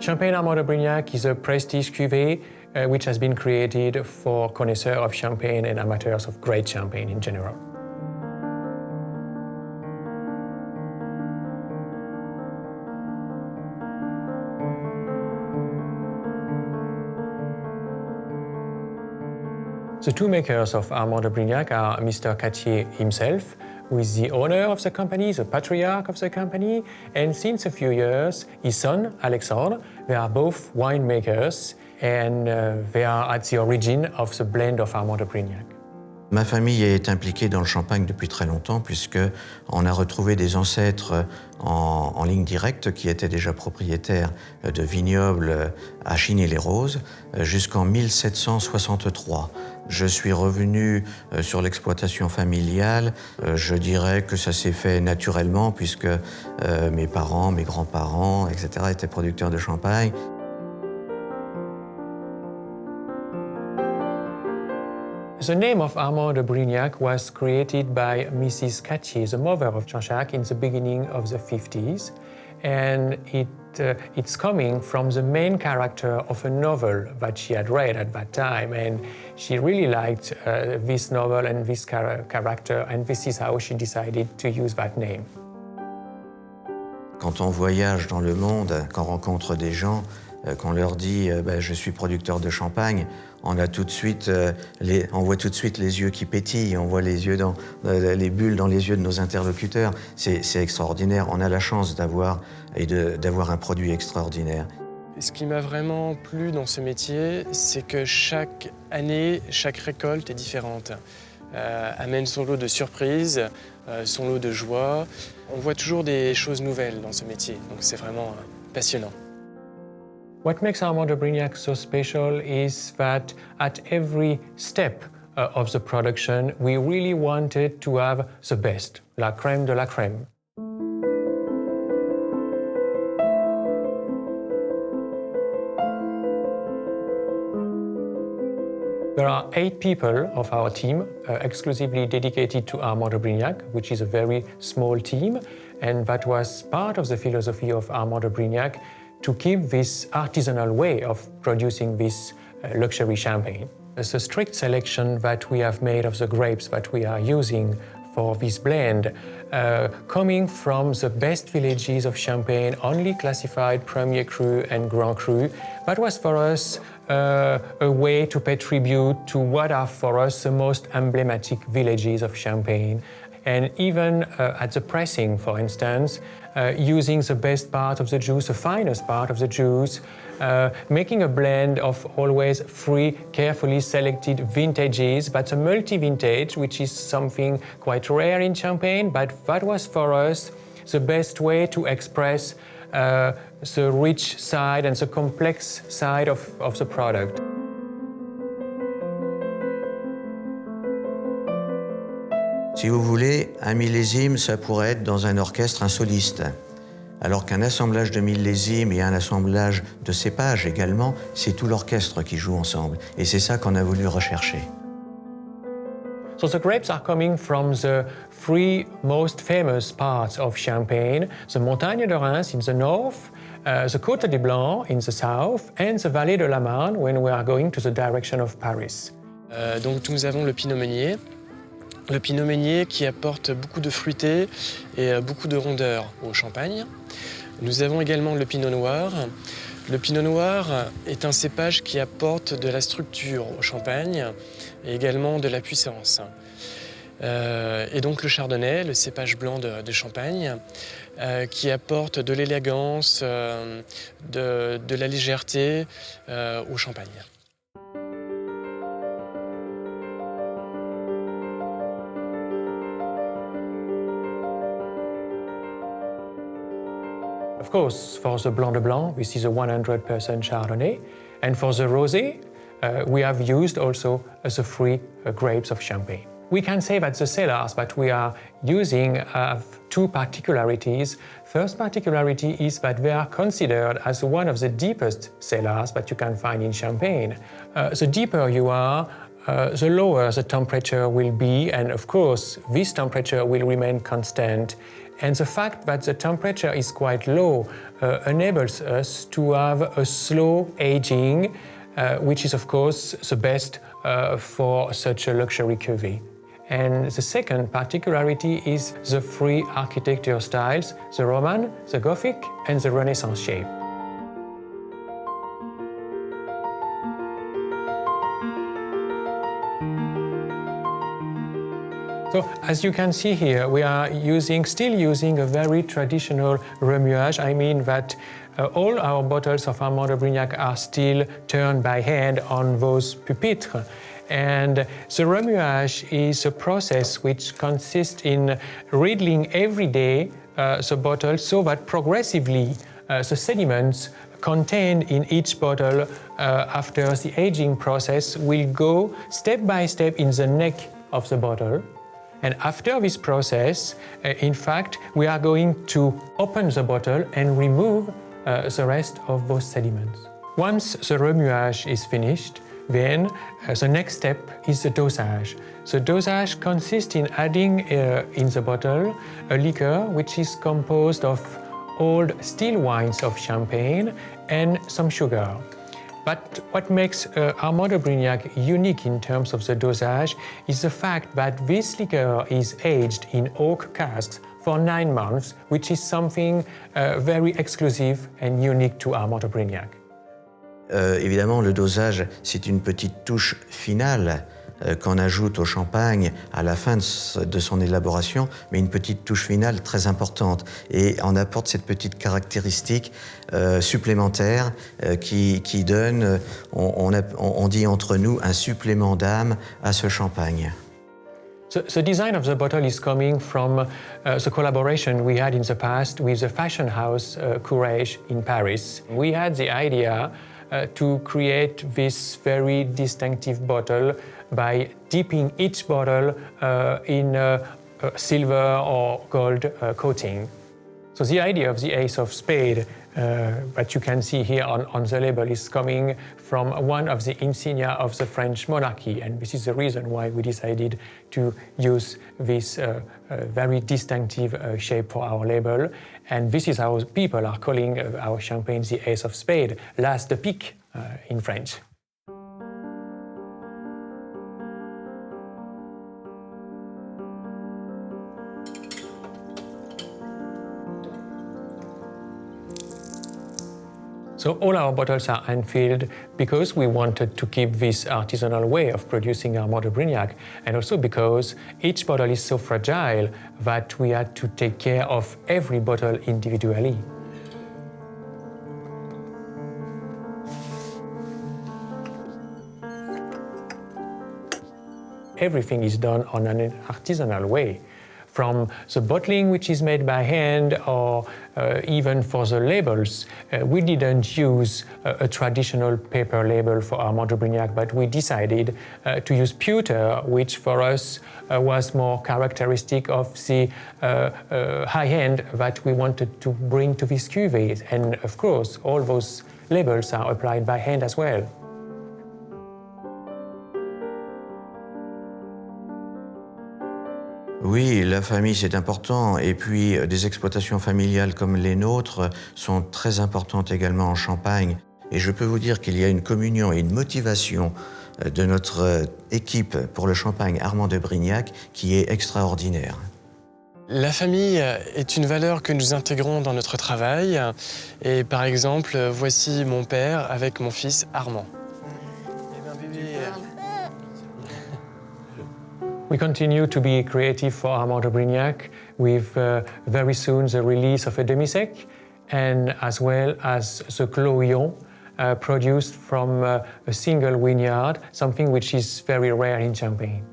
Champagne Armand de Brignac is a prestige cuvee which has been created for connoisseurs of champagne and amateurs of great champagne in general. The two makers of Armand de Brignac are Mr. Cattier himself, who is the owner of the company, the patriarch of the company, and since a few years, his son, Alexandre. They are both winemakers, and they are at the origin of the blend of Armand de Brignac. Ma famille est impliquée dans le champagne depuis très longtemps puisqu'on a retrouvé des ancêtres en ligne directe qui étaient déjà propriétaires de vignobles à Chigny-les-Roses jusqu'en 1763. Je suis revenu sur l'exploitation familiale. Je dirais que ça s'est fait naturellement puisque mes parents, mes grands-parents, etc. étaient producteurs de champagne. The name of Armand de Brignac was created by Mrs. Cattier, the mother of Jean-Jacques, in the beginning of the 50s. And it's coming from the main character of a novel that she had read at that time. And she really liked this novel and this character, and this is how she decided to use that name. Quand on voyage dans le monde, qu'on rencontre des gens, qu'on leur dit je suis producteur de champagne, on voit tout de suite les yeux qui pétillent, on voit les bulles dans les yeux de nos interlocuteurs. C'est extraordinaire. On a la chance d'avoir un produit extraordinaire. Ce qui m'a vraiment plu dans ce métier, c'est que chaque année, chaque récolte est différente. Amène son lot de surprises, son lot de joie. On voit toujours des choses nouvelles dans ce métier, donc c'est vraiment passionnant. What makes Armand de Brignac so special is that at every step of the production, we really wanted to have the best, la crème de la crème. There are 8 people of our team exclusively dedicated to Armand de Brignac, which is a very small team, and that was part of the philosophy of Armand de Brignac to keep this artisanal way of producing this luxury champagne. There's a strict selection that we have made of the grapes that we are using for this blend, coming from the best villages of Champagne, only classified Premier Cru and Grand Cru. That was for us a way to pay tribute to what are for us the most emblematic villages of Champagne. And even at the pressing, for instance, using the best part of the juice, the finest part of the juice, making a blend of always 3 carefully selected vintages. That's a multi-vintage, which is something quite rare in Champagne, but that was for us the best way to express the rich side and the complex side of the product. Si vous voulez, un millésime, ça pourrait être dans un orchestre un soliste. Alors qu'un assemblage de millésimes et un assemblage de cépages également, c'est tout l'orchestre qui joue ensemble. Et c'est ça qu'on a voulu rechercher. So the grapes are coming from the 3 most famous parts of Champagne, the Montagne de Reims in the north, the Côte des Blancs in the south, and the Vallée de la Marne when we are going to the direction of Paris. Donc nous avons le Pinot Meunier. Le Pinot Meunier qui apporte beaucoup de fruité et beaucoup de rondeur au champagne. Nous avons également le Pinot Noir. Le Pinot Noir est un cépage qui apporte de la structure au champagne et également de la puissance. Et donc le Chardonnay, le cépage blanc de Champagne, qui apporte de l'élégance, de la légèreté au champagne. Of course, for the Blanc de Blanc, this is a 100% Chardonnay. And for the Rosé, we have used also the 3 grapes of Champagne. We can say that the cellars that we are using have 2 particularities. First particularity is that they are considered as one of the deepest cellars that you can find in Champagne. The deeper you are, the lower the temperature will be, and of course, this temperature will remain constant. And the fact that the temperature is quite low enables us to have a slow aging, which is of course the best for such a luxury cuvee. And the second particularity is the three architecture styles, the Roman, the Gothic and the Renaissance shape. So, as you can see here, we are still using a very traditional remuage. I mean that all our bottles of Armand de Brignac are still turned by hand on those pupitres. And the remuage is a process which consists in riddling every day the bottle so that progressively the sediments contained in each bottle after the aging process will go step by step in the neck of the bottle. And after this process, in fact, we are going to open the bottle and remove the rest of those sediments. Once the remuage is finished, then the next step is the dosage. The dosage consists in adding in the bottle a liquor which is composed of old still wines of Champagne and some sugar. But what makes Armand de Brignac unique in terms of the dosage is the fact that this liquor is aged in oak casks for 9 months, which is something very exclusive and unique to Armand de Brignac. Évidemment, le dosage, c'est une petite touche finale qu'on ajoute au champagne à la fin de son élaboration, mais une petite touche finale très importante. Et on apporte cette petite caractéristique supplémentaire qui donne, on dit entre nous, un supplément d'âme à ce champagne. The design of the bottle is coming from the collaboration we had in the past with the fashion house Courage in Paris. We had the idea to create this very distinctive bottle by dipping each bottle in a silver or gold coating. So the idea of the Ace of Spades that you can see here on the label is coming from one of the insignia of the French monarchy, and this is the reason why we decided to use this very distinctive shape for our label. And this is how people are calling our champagne the Ace of Spades, l'As de pique in French. So all our bottles are hand-filled because we wanted to keep this artisanal way of producing Armand de Brignac, and also because each bottle is so fragile that we had to take care of every bottle individually. Everything is done on an artisanal way. From the bottling, which is made by hand, or even for the labels, we didn't use a traditional paper label for Armand de Brignac, but we decided to use pewter, which for us was more characteristic of the high end that we wanted to bring to this cuvee. And of course, all those labels are applied by hand as well. Oui, la famille c'est important, et puis des exploitations familiales comme les nôtres sont très importantes également en Champagne. Et je peux vous dire qu'il y a une communion et une motivation de notre équipe pour le champagne Armand de Brignac qui est extraordinaire. La famille est une valeur que nous intégrons dans notre travail. Et par exemple, voici mon père avec mon fils Armand. We continue to be creative for Armand de Brignac with very soon the release of a demi-sec and as well as the Cloyon produced from a single vineyard, something which is very rare in Champagne.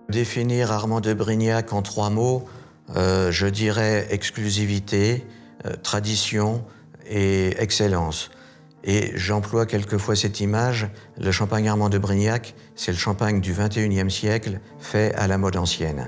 Définir Armand de Brignac en 3 mots, je dirais exclusivité, tradition et excellence. Et j'emploie quelquefois cette image, le champagne Armand de Brignac, c'est le champagne du XXIe siècle fait à la mode ancienne.